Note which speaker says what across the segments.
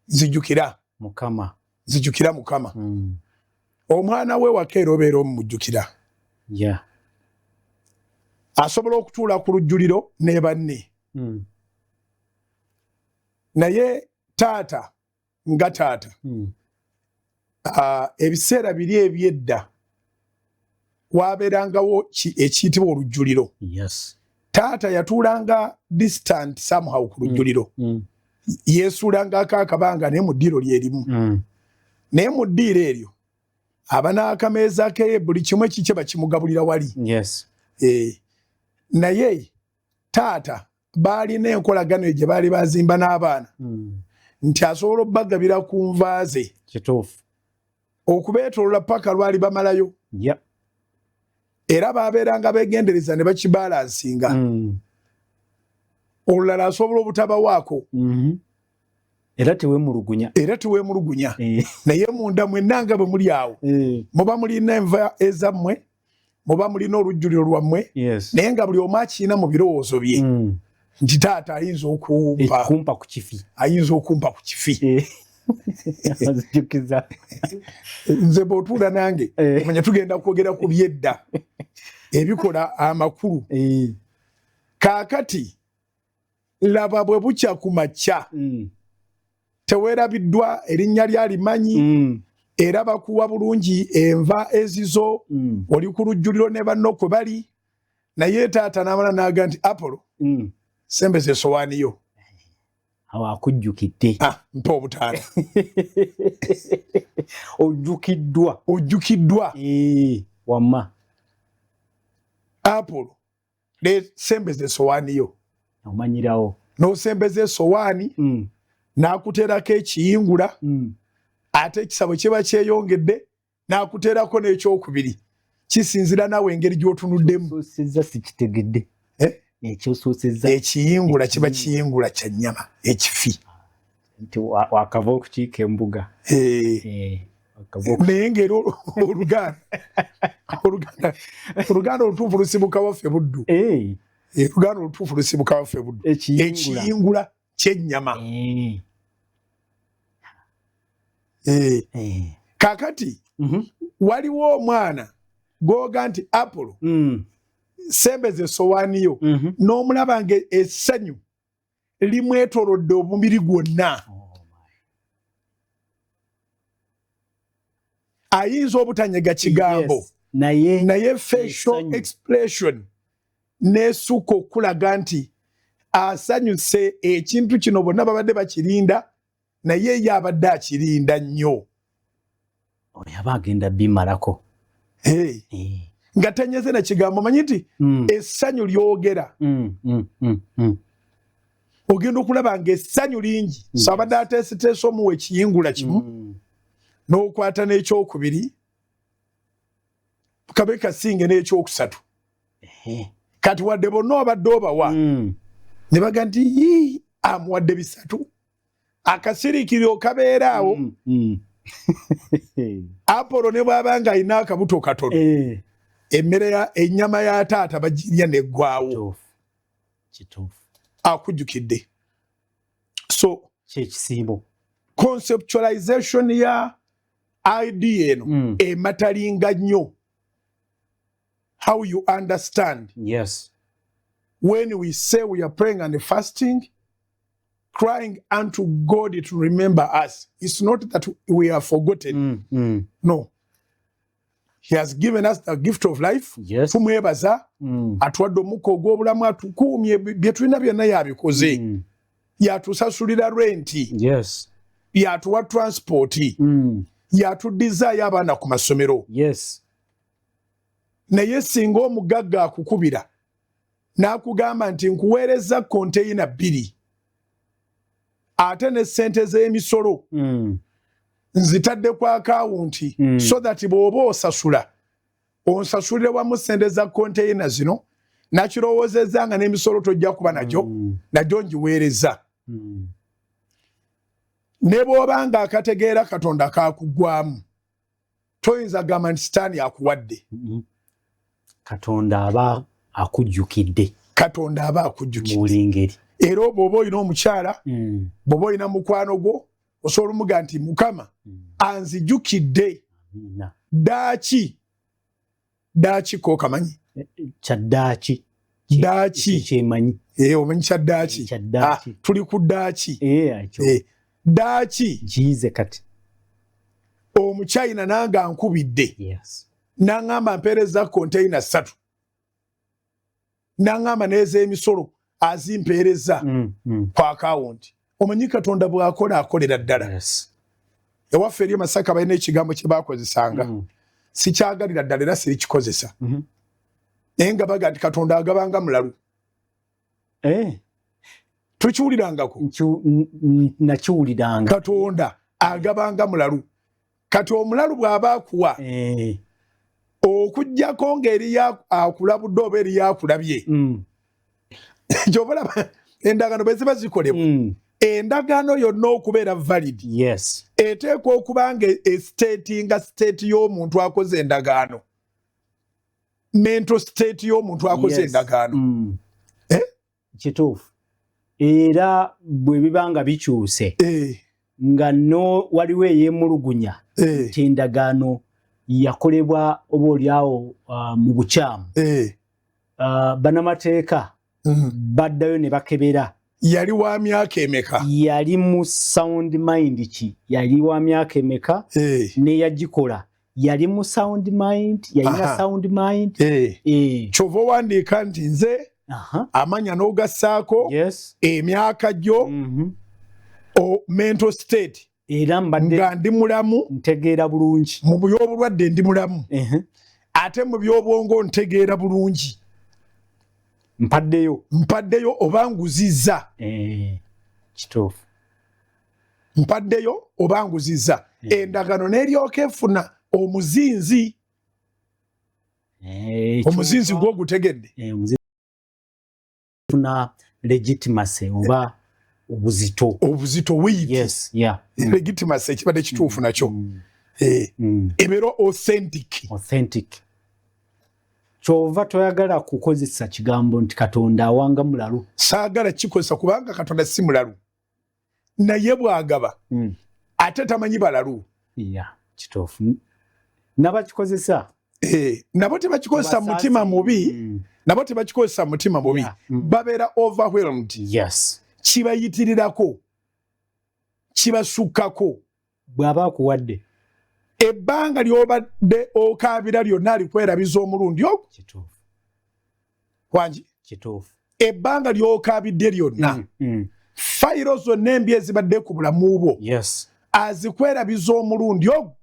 Speaker 1: nzijukira mukama omwana we wakeera obeera omujjukira asobola okutuula ku lujjuliro ne banne naye taata nga taata ebiseera biri ebyedda wabeerangawo ekiyitibwa olujjuliro taata yatuulanga distant somehow ku lujjuliro yeesuulangako akabanga naye mu ddiiro lyerimu naye mu ddiiro eryo aba n'akameeza ke buli kimu ekikye bakimugabulira wali naye taata baalina enkolagano gye baali bazimba n'abaana nti asobola obbagabira ku nva ze okubeetoolola paka lwali bamalayo era baabeeranga beegendereza ne bakibalansinga olulala asobola obutabawaako
Speaker 2: era teweemulugunya naye munda mwenna nga bwe muli awo muba mulina enva ezammwe muba mulina olujjuliro lwammwe naye nga buli omu akiina mu birowoozo bye nti taata ayinza okumpa ku kifi nze bw'otuula nange omanya tugenda kwogera ku byedda ebikola amakulu kaakati laba bwe bukya ku makya teweerabiddwa erinnya lyalimanyi era bakuwa bulungi enva ezizo oli ku lujjuliro ne banno kwe bali naye taata n'amala n'aga nti Apollo sembeza essowaani yo awo akujjukidde
Speaker 1: mpa obutaano
Speaker 2: ojjukiddwa wamma
Speaker 1: Apollo sembeza essowaani yo
Speaker 2: omanyirawo
Speaker 1: n'osembeza essowaani n'akuteerako ekiyingula ate ekisabo kiba kyeyongedde n'akuteerako n'ekyokubiri kisinzira nawe engeri gy'otunuddemu
Speaker 2: sikitegedde
Speaker 1: ekiyingula kiba kiyingula kya nnyama ekifi
Speaker 2: nti wakava okukiika embuga
Speaker 1: naye ngeri oluganda olutuufu lusibuka waffe buddu oluganda olutuufu lusibuka waffe buddu ekiyingula ky'ennyama kakati waliwo omwana googa nti Apollo sembeza essowaani yo n'omulaba nga essanyu limwetoolodde omubiri gwonna ayinza obutanyega kigambo naye facial expression n'essuka okulaga nti asanyuse ekintu kino bonna babadde bakirinda naye ye abadde akirinda nnyo
Speaker 2: oyaba agenda bimalako
Speaker 1: nga tanyeze na kigambo manyi nti essanyu lyogera ogenda okulaba nga essanyu lingi so abadde ateeseteese omuwa ekiyingula kimu n'okwata n'ekyokubiri kabe kasinge n'ekyokusatu kati wadde bonna obadde obawa ne baga nti amuwadde bisatu akasirikiro kabeera awo Apollo ne bw'aba nga alina akabuto katono emmere ennyama ya taata bagirya neggwaawo akujjukidde so
Speaker 2: kyekisiimo
Speaker 1: conceptualization ya idea eno ematalinga nnyo how you understand when we say we are praying and fasting crying unto God to remember us. It's not that we are forgotten. No. He has given us the gift of life. Tumwebaza atwadde omukka ogw'obulamu atukuumye bye tulina byonna yabikoze yatusasulira renti yatuwa transport yatudizaayo abaana ku masomero naye singa omugagga akukubira n'akugamba nti nkuweereza konteyina 2 ate ne ssente z'emisolo nzitadde ku akawunti so that bw'oba osasula onsasulire wamu ssente za konteyina zino nakirowoozezza nga n'emisolo tojja kuba nagyo ngiweereza ne bw'oba nga akategeera Katonda kaakugwamu toyinza gamba nti sitaani akuwadde
Speaker 2: Katonda aba akujjukidde
Speaker 1: buli ngeri era bw'oba olina omukyala bw'oba olina mukwano gwo osobola omuga nti Mukama anzijukidde daaki ko kamanyi
Speaker 2: kyaddaaki kyemanyi
Speaker 1: omanyi kyaddaaki tuli ku daaki daaki
Speaker 2: kiyize kati
Speaker 1: omuchina nanga nkubidde nangamba mpereza container 3 nangamba neze emisolo azimpereza kwa account omanyi Katonda bwakola akolera ddala ewaffe eri Masaka balina ekigambo kye bakozesanga sikyagalira ddala era sirikikozesa naye nga baga nti Katonda agabanga mulalu tukiwulirangako
Speaker 2: nakiwuliranga
Speaker 1: Katonda agabanga mulalu kati omulalu bw'aba akuwa okujjako ng'eri akulabudde oba eri yakulabye kyobalaba endagaano bwe ziba zikolebwa endagaano yonna okubeera valid eteekwa okuba nga estatinga state y'omuntu akoze endagaano mental state y'omuntu akoze endagaano
Speaker 2: kituufu era bwe biba nga bikyuse nga no waliwo eyeemulugunya nti endagaano yakolebwa oba oliawo mu bukyamu bannamateeka baddayo ne bakebera
Speaker 1: yali wa myaka emeka
Speaker 2: yali mu sound mind ki yali wa myaka emeka ne yagikola yali mu sound mind yalina sound mind
Speaker 1: kyova wandiika nti nze amanya n'ogassaako emyaka gyo mental state
Speaker 2: era
Speaker 1: nga ndi mulamu
Speaker 2: ntegeera bulungi
Speaker 1: mu by'obulwadde ndi mulamu ate mu by'obwongo ntegeera bulungi mpaddeyo oba nguzizza
Speaker 2: kituufu
Speaker 1: mpaddeyo oba nguzizza endagaano n'eryoka efuna omuzinzi omuzinzi gw'ogutegedde
Speaker 2: funa legitimacy oba obuzito wiiti
Speaker 1: legitimacy ekibadde kituufu nakyo ebeera authentic
Speaker 2: kyova toyagala kukozesa kigambo nti Katonda awanga mulalu
Speaker 1: saagala kikozesa kubanga Katonda si mulalu naye bwagaba ate tamanyi balalu
Speaker 2: kituufu nabakikozesa
Speaker 1: nabo tebakikozesa mutima mubi babeera overwhelmed kibayitirirako kibasukkako
Speaker 2: bw'aba akuwadde
Speaker 1: ebbanga ly'obadde okaabira lyonna alikwerabiza omulundi ogwo wangi ebbanga ly'okaabidde lyonna fayiro zonna embi ezibadde ku bulamu bwo azikwerabiza omulundi ogwo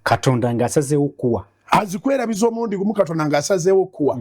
Speaker 2: Katonda ng'asazeewo okuwa
Speaker 1: azikwerabiza omulundi gumu Katonda ng'asazeewo okuwa